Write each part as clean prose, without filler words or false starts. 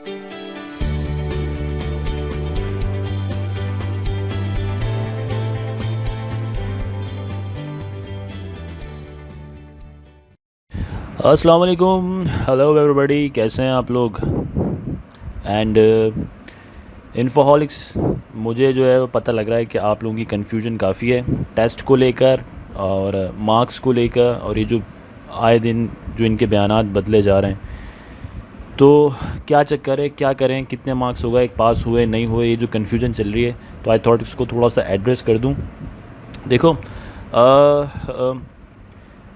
अस्सलाम वालेकुम, hello everybody, कैसे हैं आप लोग। एंड इन्फोहॉलिक्स, मुझे जो है वो पता लग रहा है कि आप लोगों की कन्फ्यूजन काफ़ी है टेस्ट को लेकर और मार्क्स को लेकर, और ये जो आए दिन जो इनके बयानात बदले जा रहे हैं, तो क्या चक्कर है, क्या करें, कितने मार्क्स होगा, एक पास हुए नहीं हुए, ये जो कन्फ्यूजन चल रही है, तो आई थॉट इसको थोड़ा सा एड्रेस कर दूं। देखो,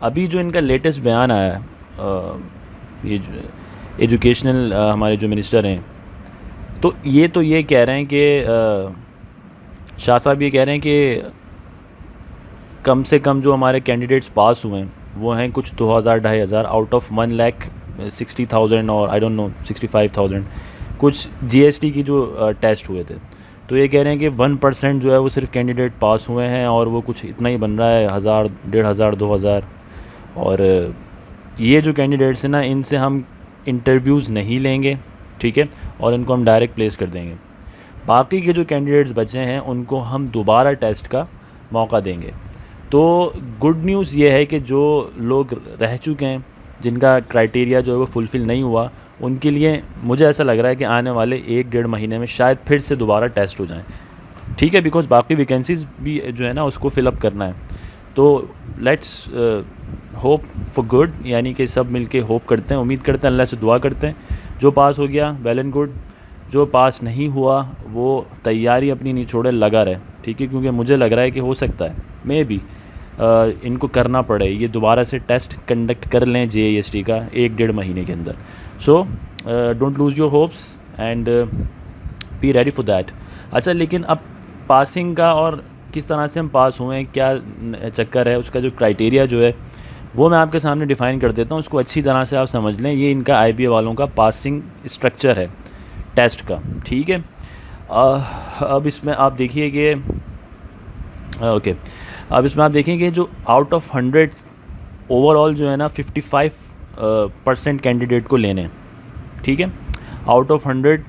अभी जो इनका लेटेस्ट बयान आया है, ये एजुकेशनल हमारे जो मिनिस्टर हैं, तो ये कह रहे हैं कि शाह साहब ये कह रहे हैं कि कम से कम जो हमारे कैंडिडेट्स पास हुए हैं वो हैं कुछ 2000-2500 आउट ऑफ 1,60,000 और आई डोंट नो 65,000 कुछ जीएसटी की जो टेस्ट हुए थे। तो ये कह रहे हैं कि 1% जो है वो सिर्फ कैंडिडेट पास हुए हैं और वो कुछ इतना ही बन रहा है, 1000, 1500, 2000। और ये जो कैंडिडेट्स हैं ना, इनसे हम इंटरव्यूज़ नहीं लेंगे, ठीक है, और इनको हम डायरेक्ट प्लेस कर देंगे। बाकी के जो कैंडिडेट्स बचे हैं उनको हम दोबारा टेस्ट का मौका देंगे। तो गुड न्यूज़ ये है कि जो लोग रह चुके हैं, जिनका क्राइटेरिया जो है वो फुलफ़िल नहीं हुआ, उनके लिए मुझे ऐसा लग रहा है कि आने वाले 1-1.5 महीने में शायद फिर से दोबारा टेस्ट हो जाएँ, ठीक है, बिकॉज़ बाकी वैकेंसीज़ भी जो है ना उसको फ़िलअप करना है। तो लेट्स होप फॉर गुड, यानी कि सब मिलके होप करते हैं, उम्मीद करते हैं, अल्लाह से दुआ करते हैं। जो पास हो गया वेल एंड गुड, जो पास नहीं हुआ वो तैयारी अपनी नहीं छोड़े, लगा रहे, ठीक है, क्योंकि मुझे लग रहा है कि हो सकता है मे बी इनको करना पड़े, ये दोबारा से टेस्ट कंडक्ट कर लें जेईएसटी का 1-1.5 महीने के अंदर। So don't lose your hopes and be ready for that. अच्छा, लेकिन अब पासिंग का और किस तरह से हम पास हुए हैं, क्या चक्कर है, उसका जो क्राइटेरिया जो है वो मैं आपके सामने डिफ़ाइन कर देता हूँ, उसको अच्छी तरह से आप समझ लें। ये इनका आईबीए वालों का पासिंग स्ट्रक्चर है टेस्ट का, ठीक है। अब इसमें आप देखिए कि ओके, अब इसमें आप देखें कि जो आउट ऑफ 100 ओवरऑल जो है ना 55% कैंडिडेट को लेने हैं, ठीक है, आउट ऑफ 100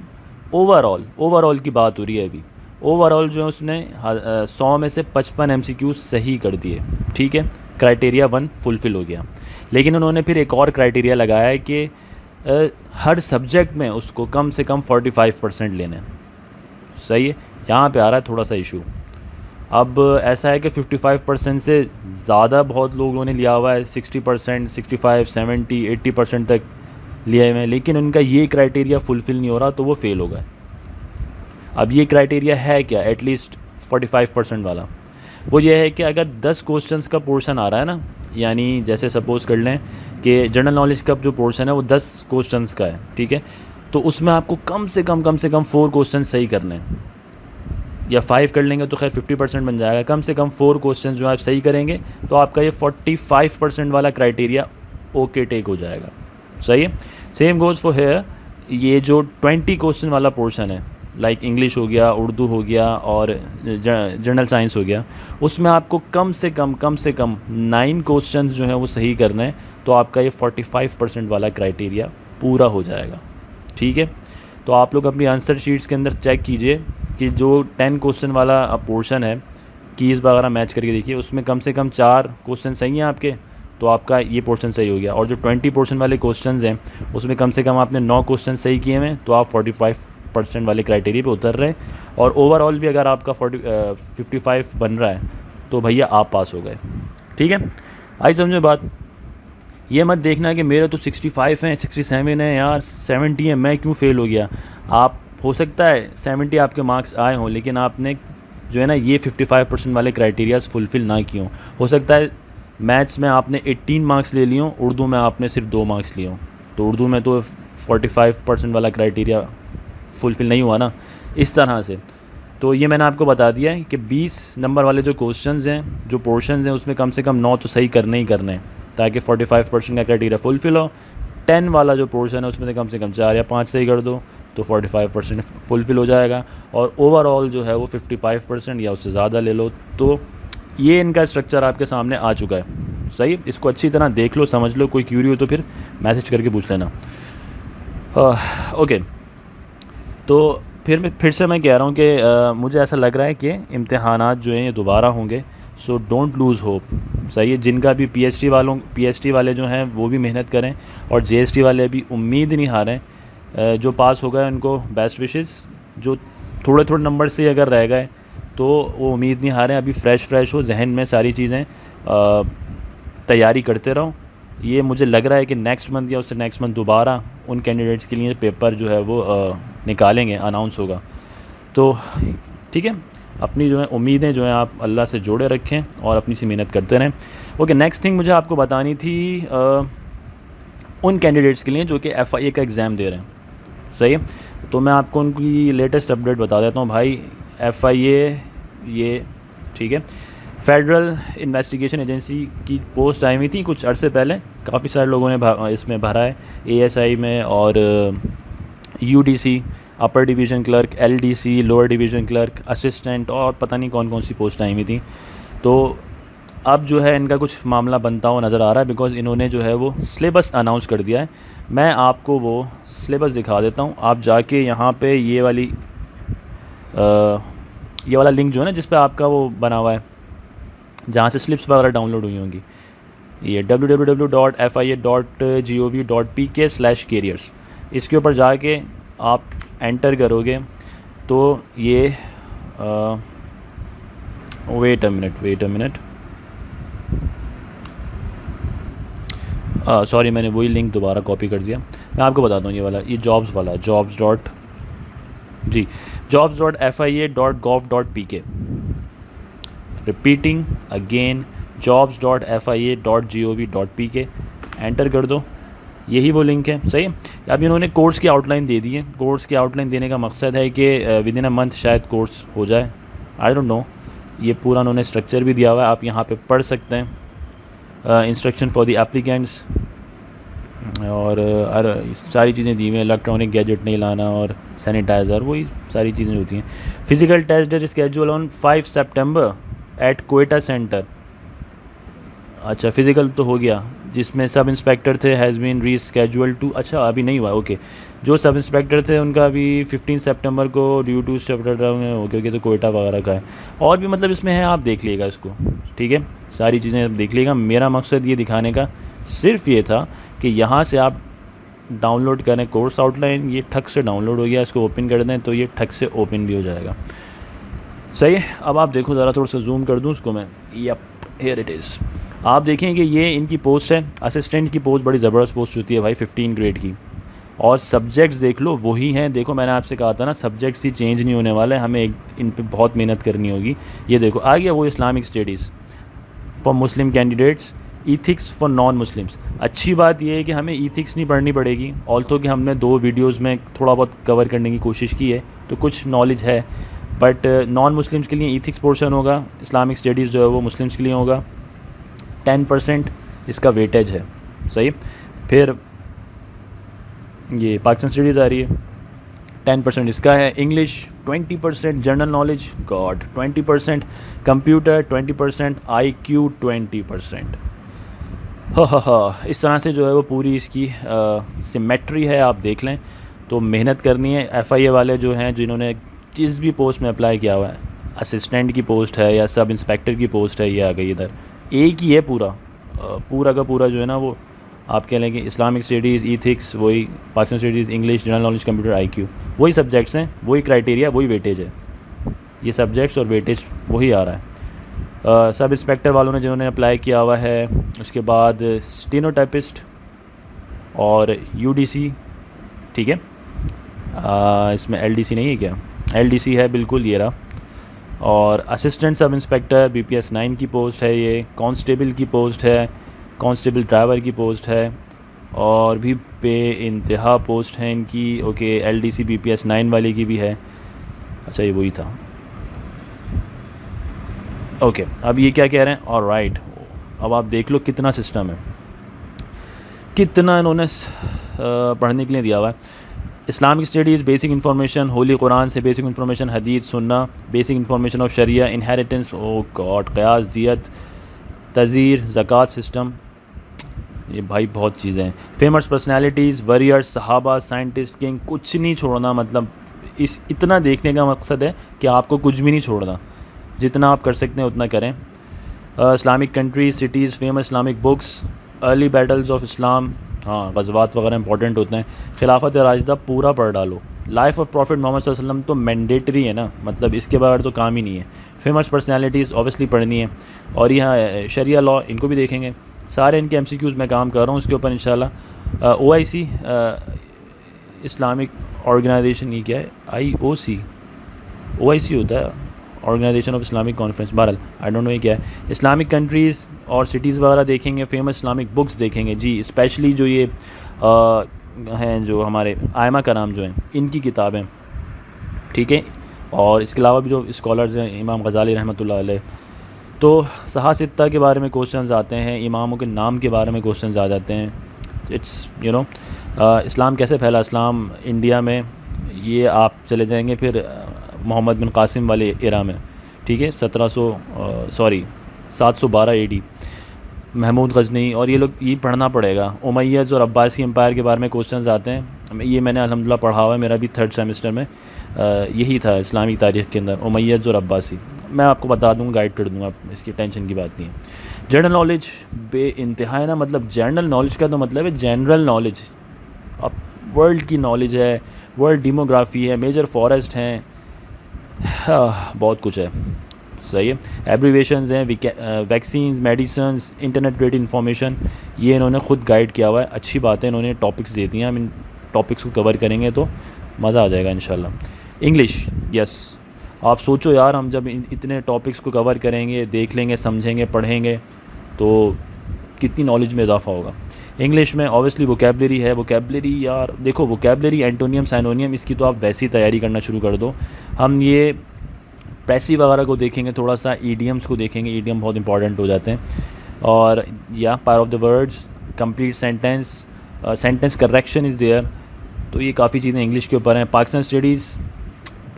ओवरऑल की बात हो रही है अभी। ओवरऑल जो है उसने 100 में से 55 एमसीक्यू सही कर दिए, ठीक है, क्राइटेरिया 1 फुलफ़िल हो गया। लेकिन उन्होंने फिर एक और क्राइटेरिया लगाया है कि हर सब्जेक्ट में उसको कम से कम 45% लेने हैं। सही है, यहाँ पे आ रहा है थोड़ा सा इशू। अब ऐसा है कि 55% से ज़्यादा बहुत लोगों ने लिया हुआ है, 60%, 65, 70, 80% तक लिए हुए हैं, लेकिन उनका ये क्राइटेरिया फुलफ़िल नहीं हो रहा, तो वो फ़ेल हो गए। अब ये क्राइटेरिया है क्या, एटलीस्ट 45% वाला, वो ये है कि अगर 10 क्वेश्चंस का पोर्शन आ रहा है ना, यानी जैसे सपोज़ कर लें कि जनरल नॉलेज का जो पोर्शन है वो 10 क्वेश्चंस का है, ठीक है, तो उसमें आपको कम से कम 4 क्वेश्चन सही करने हैं, या 5 कर लेंगे तो खैर 50% बन जाएगा, कम से कम 4 क्वेश्चन जो आप सही करेंगे तो आपका ये 45% वाला क्राइटेरिया ओके टेक हो जाएगा। सही है, सेम गोज़ फॉर हेयर। ये जो 20 क्वेश्चन वाला पोर्शन है, लाइक इंग्लिश हो गया, उर्दू हो गया और जनरल साइंस हो गया, उसमें आपको कम से कम 9 क्वेश्चंस जो हैं वो सही करने हैं, तो आपका ये 45% वाला क्राइटेरिया पूरा हो जाएगा, ठीक है। तो आप लोग अपनी आंसर शीट्स के अंदर चेक कीजिए कि जो 10 क्वेश्चन वाला पोर्शन है, कीज़ वगैरह मैच करके देखिए, उसमें कम से कम 4 क्वेश्चन सही हैं आपके, तो आपका ये पोर्शन सही हो गया। और जो 20 पोर्शन वाले क्वेश्चंस हैं उसमें कम से कम आपने 9 क्वेश्चन सही किए हैं, तो आप 45% वाले क्राइटेरिया पे उतर रहे हैं। और ओवरऑल भी अगर आपका 55 बन रहा है तो भैया आप पास हो गए, ठीक है। आई समझो बात। ये मत देखना कि मेरे तो 65 हैं, 67 हैं, यार 70 है, मैं क्यों फ़ेल हो गया। आप हो सकता है 70 आपके मार्क्स आए हों, लेकिन आपने जो है ना ये 55% वाले क्राइटेरियाज फुलफ़िल ना किए हों। हो सकता है मैथ्स में आपने 18 मार्क्स ले लिए हों, उर्दू में आपने सिर्फ 2 मार्क्स लिए हों, तो उर्दू में तो 45% वाला क्राइटेरिया फुलफ़िल नहीं हुआ ना, इस तरह से। तो ये मैंने आपको बता दिया है कि 20 नंबर वाले जो क्वेश्चंस हैं, जो पोर्शंस हैं, उसमें कम से कम 9 तो सही करने ही करने हैं, ताकि 45% का क्राइटेरिया फुलफ़िल हो। 10 वाला जो पोर्शन है उसमें से कम 4 या 5 सही कर दो तो 45% फुलफ़िल हो जाएगा, और ओवरऑल जो है वो 55% या उससे ज़्यादा ले लो। तो ये इनका स्ट्रक्चर आपके सामने आ चुका है। सही, इसको अच्छी तरह देख लो, समझ लो, कोई क्यूरी हो तो फिर मैसेज करके पूछ लेना। ओके, तो फिर से मैं कह रहा हूँ कि मुझे ऐसा लग रहा है कि इम्तिहानात जो हैं ये दोबारा होंगे। So don't lose hope. सही है, जिनका भी पीएचडी वाले जो हैं वो भी मेहनत करें, और जीएसटी वाले भी उम्मीद नहीं हारें। जो पास हो गए उनको बेस्ट विशेस, जो थोड़े थोड़े नंबर से अगर रह गए तो वो उम्मीद नहीं हारें। अभी फ्रेश हो जहन में सारी चीज़ें, तैयारी करते रहो। ये मुझे लग रहा है कि नेक्स्ट मंथ या उससे नेक्स्ट मंथ दोबारा उन कैंडिडेट्स के लिए पेपर जो है वो निकालेंगे, अनाउंस होगा। तो ठीक है, अपनी जो है उम्मीदें जो हैं आप अल्लाह से जोड़े रखें और अपनी सी मेहनत करते रहें। ओके, नेक्स्ट थिंग मुझे आपको बतानी थी उन कैंडिडेट्स के लिए जो कि FIA का एग्ज़ाम दे रहे हैं। सही है, तो मैं आपको उनकी लेटेस्ट अपडेट बता देता हूँ भाई। FIA ये ठीक है, फेडरल इन्वेस्टिगेशन एजेंसी की पोस्ट आई हुई थी कुछ अरसे पहले। काफ़ी सारे लोगों ने इसमें भरा है, ASI में, और UDC अपर division clerk, LDC lower division clerk, assistant, और पता नहीं कौन कौन सी पोस्ट आई हुई थी। तो अब जो है इनका कुछ मामला बनता हुआ नज़र आ रहा है, बिकॉज़ इन्होंने जो है वो सिलेबस अनाउंस कर दिया है। मैं आपको वो सिलेबस दिखा देता हूँ। आप जाके यहाँ पे ये वाला लिंक जो है ना जिस पे आपका वो बना हुआ है, जहाँ से स्लिप्स वगैरह डाउनलोड हुई होंगी, ये www.fia.gov.pk/careers, इसके ऊपर जाके आप एंटर करोगे तो ये वेट अ मिनट, सॉरी मैंने वही लिंक दोबारा कॉपी कर दिया। मैं आपको बताता हूँ, ये वाला, ये जॉब्स वाला, jobs.fia.gov.pk, repeating again, jobs.fia.gov.pk, enter कर दो। यही वो लिंक है। सही है, अब इन्होंने कोर्स की आउटलाइन दे दी है। कोर्स की आउटलाइन देने का मकसद है कि विद इन अ मंथ शायद कोर्स हो जाए, आई डोंट नो। ये पूरा उन्होंने स्ट्रक्चर भी दिया हुआ है, आप यहाँ पे पढ़ सकते हैं। इंस्ट्रक्शन फॉर द एप्लीकेंट्स, और सारी चीज़ें दी हुई हैं। इलेक्ट्रॉनिक गैजेट नहीं लाना, और सैनिटाइज़र, वही सारी चीज़ें होती हैं। Physical test date schedule on 5 सितंबर एट कोयटा सेंटर। अच्छा, फ़िज़िकल तो हो गया, जिसमें सब इंस्पेक्टर थे हैज़ बीन रीस्केड्यूल टू, अच्छा अभी नहीं हुआ, ओके। जो सब इंस्पेक्टर थे उनका अभी 15 सितंबर को ड्यू टू ओके, तो कोयटा वगैरह का है। और भी मतलब इसमें है, आप देख लीजिएगा इसको, ठीक है, सारी चीज़ें आप देख लीजिएगा। मेरा मकसद ये दिखाने का सिर्फ ये था कि यहाँ से आप डाउनलोड करें कोर्स आउटलाइन। ये ठक से डाउनलोड हो गया, इसको ओपन कर दें तो ये ठक से ओपन भी हो जाएगा। सही है, अब आप देखो ज़रा, थोड़ा सा जूम कर दूँ उसको मैं, यप हियर इट इज़। आप देखें कि ये इनकी पोस्ट है, असिस्टेंट की पोस्ट, बड़ी ज़बरदस्त पोस्ट होती है भाई, 15 ग्रेड की। और सब्जेक्ट्स देख लो वही हैं। देखो मैंने आपसे कहा था ना, सब्जेक्ट्स ही चेंज नहीं होने वाले, हमें इन पे बहुत मेहनत करनी होगी। ये देखो आ गया वो, Islamic studies for Muslim candidates, ethics for non Muslims. अच्छी बात यह है कि हमें ईथिक्स नहीं पढ़नी पड़ेगी, ऑल्थो कि हमने 2 वीडियोज़ में थोड़ा बहुत कवर करने की कोशिश की है, तो कुछ नॉलेज है। बट नॉन मुस्लिम्स के लिए ईथिक्स पोर्शन होगा, इस्लामिक स्टडीज़ जो है वो मुस्लिम्स के लिए होगा। 10% इसका वेटेज है। सही, फिर ये पाकिस्तान स्टडीज़ आ रही है, 10% इसका है। English 20%, general knowledge God 20%, computer 20%, IQ 20%। हाँ, इस तरह से जो है वो पूरी इसकी सिमेट्री है, आप देख लें। तो मेहनत करनी है। FIA वाले जो हैं, जिन्होंने जिस भी पोस्ट में अप्लाई किया हुआ है, असिस्टेंट की पोस्ट है या सब इंस्पेक्टर की पोस्ट है, ये आ गई इधर, एक ही है पूरा का पूरा जो है ना वो, आप कह लें कि इस्लामिक स्टडीज़, ईथिक्स वही, Pakistan studies, English, general knowledge, computer, IQ, वही सब्जेक्ट्स हैं, वही क्राइटेरिया, वही वेटेज है। ये सब्जेक्ट्स और वेटेज वही आ रहा है। सब इंस्पेक्टर वालों ने जिन्होंने अप्लाई किया हुआ है, उसके बाद स्टेनोटाइपिस्ट और UDC, ठीक है। इसमें LDC नहीं है क्या? LDC है बिल्कुल, ये रहा। और असिस्टेंट सब इंस्पेक्टर BPS 9 की पोस्ट है, ये कांस्टेबल की पोस्ट है, कांस्टेबल ड्राइवर की पोस्ट है, और भी पे इंतहा पोस्ट है इनकी। ओके, LDC BPS 9 वाले की भी है। अच्छा, ये वही था। ओके, अब ये क्या कह रहे हैं, ऑलराइट। अब आप देख लो कितना सिस्टम है, कितना इन्होंने पढ़ने के लिए दिया हुआ है। Islamic studies, basic information holy Quran से, बेसिक इन्फॉर्मेशन हदीस सुन्ना, बेसिक इन्फॉर्मेशन ऑफ शरिया, इनहेरिटेंस, ओ गॉड, क़यास, दियत, तज़ीर, ज़कात सिस्टम, ये भाई बहुत चीज़ें हैं। फेमस पर्सनैलिटीज़, वरियर्स, सहाबा, साइंटिस्ट, किंग, कुछ नहीं छोड़ना, मतलब इस इतना देखने का मकसद है कि आपको कुछ भी नहीं छोड़ना, जितना आप कर सकते हैं उतना करें। Islamic countries, cities, famous Islamic books, early battles of Islam, हाँ गज़वात वगैरह इंपॉर्टेंट होते हैं। खिलाफत राशिदा पूरा पढ़ डालो। लाइफ ऑफ प्रॉफिट मोहम्मद सल्लल्लाहु अलैहि वसल्लम तो मैंडेटरी है ना, मतलब इसके बगैर तो काम ही नहीं है। फेमस पर्सनैलिटीज़ ऑब्वियसली पढ़नी है, और यहाँ शरिया लॉ इनको भी देखेंगे। सारे इनके MCQs में काम कर रहा हूँ उसके ऊपर इंशाल्लाह। OIC इस्लामिक ऑर्गेनाइजेशन, ये क्या है? IOC, OIC होता है ऑर्गेनाइजेशन ऑफ इस्लामिक कॉन्फ्रेंस, बहरहाल आई डोंट नो ये क्या है। इस्लामिक कंट्रीज़ और सिटीज़ वगैरह देखेंगे। फेमस इस्लामिक बुक्स देखेंगे जी, स्पेशली जो ये हैं जो हमारे आयमा कराम जो हैं इनकी किताबें, ठीक है। और इसके अलावा भी जो स्कॉलर्स हैं, इमाम गज़ाली रहमतुल्लाह अलैह, तो सहा सित्ता के बारे में क्वेश्चंस आते हैं, इमामों के नाम के बारे में क्वेश्चंस आ जाते हैं। इट्स इस्लाम कैसे फैला इस्लाम इंडिया में, ये आप चले जाएंगे फिर मोहम्मद बिन कासिम वाले एरा में, ठीक है, 712 AD, महमूद गज़नी, और ये लोग ये पढ़ना पड़ेगा। उमैय्यद और अब्बासी एम्पायर के बारे में क्वेश्चंस आते हैं, ये मैंने अल्हम्दुलिल्लाह पढ़ा हुआ है, मेरा भी 3rd सेमेस्टर में यही था इस्लामी तारीख़ के अंदर, उमैय्यद और अब्बासी। मैं आपको बता दूँगा, गाइड कर दूँगा, इसकी टेंशन की बात नहीं है। जनरल नॉलेज बेइंतहा है ना, मतलब जनरल नॉलेज का तो मतलब है जनरल नॉलेज, अब वर्ल्ड की नॉलेज है, वर्ल्ड डेमोग्राफी है, मेजर फॉरेस्ट हैं, बहुत कुछ है, सही है। एब्रीवेशंस हैं, vaccines, medicines, internet grade information, ये इन्होंने ख़ुद गाइड किया हुआ है, अच्छी बात है, इन्होंने टॉपिक्स दे दिए हैं। हम इन टॉपिक्स को कवर करेंगे तो मज़ा आ जाएगा इंशाल्लाह। इंग्लिश, यस, आप सोचो यार, हम जब इतने टॉपिक्स को कवर करेंगे, देख लेंगे, समझेंगे, पढ़ेंगे, तो कितनी नॉलेज में इजाफा होगा। इंग्लिश में ऑब्वियसली वोकेबलरी है, वोकेबलरी यार देखो, वोकेबलरी, एंटोनियम, साइनोनियम, इसकी तो आप वैसी तैयारी करना शुरू कर दो। हम ये पैसिव वगैरह को देखेंगे, थोड़ा सा ईडियम्स को देखेंगे, ईडियम बहुत इंपॉर्टेंट हो जाते हैं। और या power of the words, complete sentence, sentence correction is there, तो ये काफ़ी चीज़ें इंग्लिश के ऊपर हैं। पाकिस्तान स्टडीज़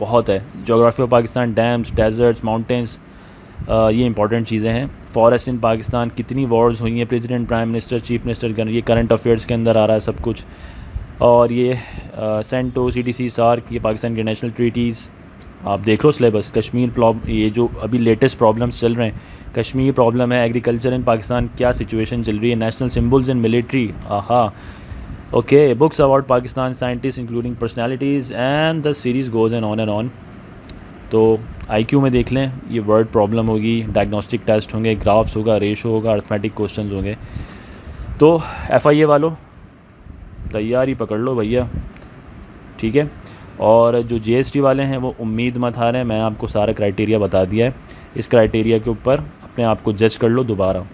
बहुत है, geography of Pakistan, dams, deserts, mountains, ये इंपॉर्टेंट चीज़ें हैं। फॉरेस्ट इन पाकिस्तान, कितनी वॉर्स हुई हैं, president, prime minister, chief minister, ये करंट अफेयर्स के अंदर आ रहा है सब कुछ। और ये सेंटो, CTC, सार्क, ये पाकिस्तान के नेशनल ट्रीटीज़, आप देख लो सिलेबस। कश्मीर ये जो अभी लेटेस्ट प्रॉब्लम्स चल रहे हैं, कश्मीर प्रॉब्लम है, एग्रीकल्चर इन पाकिस्तान क्या सिचुएशन चल रही है, नेशनल सिम्बल्स इन मिलिट्री, आहा, okay, books about Pakistan scientist including personalities, and the series goes and on. तो IQ में देख लें, ये वर्ड प्रॉब्लम होगी, डायग्नोस्टिक टेस्ट होंगे, ग्राफ्स होगा, रेशो होगा, अर्थमेटिक क्वेश्चंस होंगे। तो FIA वालों तैयारी पकड़ लो भैया, ठीक है। और जो GST वाले हैं वो उम्मीद मत हारें, मैं आपको सारा क्राइटेरिया बता दिया है, इस क्राइटेरिया के ऊपर अपने आप को जज कर लो, दोबारा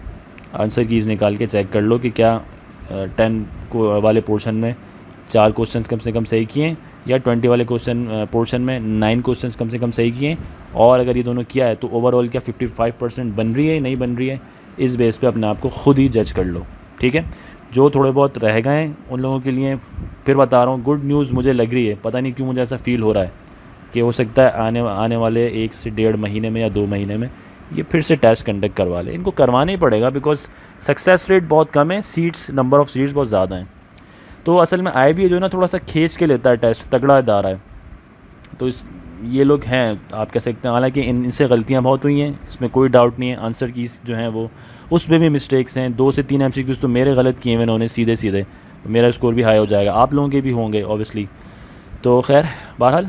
आंसर कीज़ निकाल के चेक कर लो कि क्या 10 को वाले पोर्शन में 4 क्वेश्चन कम से कम सही किए, या 20 वाले पोर्शन में 9 क्वेश्चन कम से कम सही किए, और अगर ये दोनों किया है तो ओवरऑल क्या 55% बन रही है, नहीं बन रही है, इस बेस पे अपने आप को ख़ुद ही जज कर लो, ठीक है। जो थोड़े बहुत रह गए उन लोगों के लिए फिर बता रहा हूँ, गुड न्यूज़ मुझे लग रही है, पता नहीं क्यों मुझे ऐसा फ़ील हो रहा है कि हो सकता है आने वाले 1 से 1.5 महीने में या 2 महीने में ये फिर से टेस्ट कंडक्ट करवा ले। इनको करवाना ही पड़ेगा, बिकॉज सक्सेस रेट बहुत कम है, सीट्स, नंबर ऑफ़ सीट्स बहुत ज़्यादा हैं। तो असल में IBA जो है ना, थोड़ा सा खींच के लेता है टेस्ट, तगड़ा इदारा है, तो ये लोग हैं, आप कह सकते हैं। हालांकि इनसे गलतियां बहुत हुई हैं, इसमें कोई डाउट नहीं है, आंसर कीज़ जो हैं वो उसमें भी मिस्टेक्स हैं। 2 से 3 MCQs तो मेरे गलत किए हुए इन्होंने सीधे, तो मेरा स्कोर भी हाई हो जाएगा, आप लोगों के भी होंगे ऑब्वियसली। तो खैर बहरहाल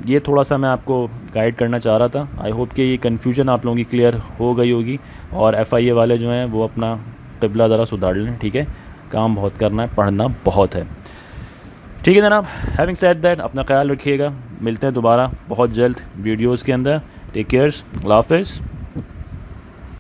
ये थोड़ा सा मैं आपको गाइड करना चाह रहा था। आई होप कि ये कन्फ्यूजन आप लोगों की क्लियर हो गई होगी, और FIA वाले जो हैं वो अपना क़िबला ज़रा सुधार लें, ठीक है। काम बहुत करना है, पढ़ना बहुत है, ठीक है जनाब। हैविंग सेड दैट, अपना ख्याल रखिएगा, मिलते हैं दोबारा बहुत जल्द वीडियोज़ के अंदर। टेक केयर्स, अल्लाह हाफ़िज़।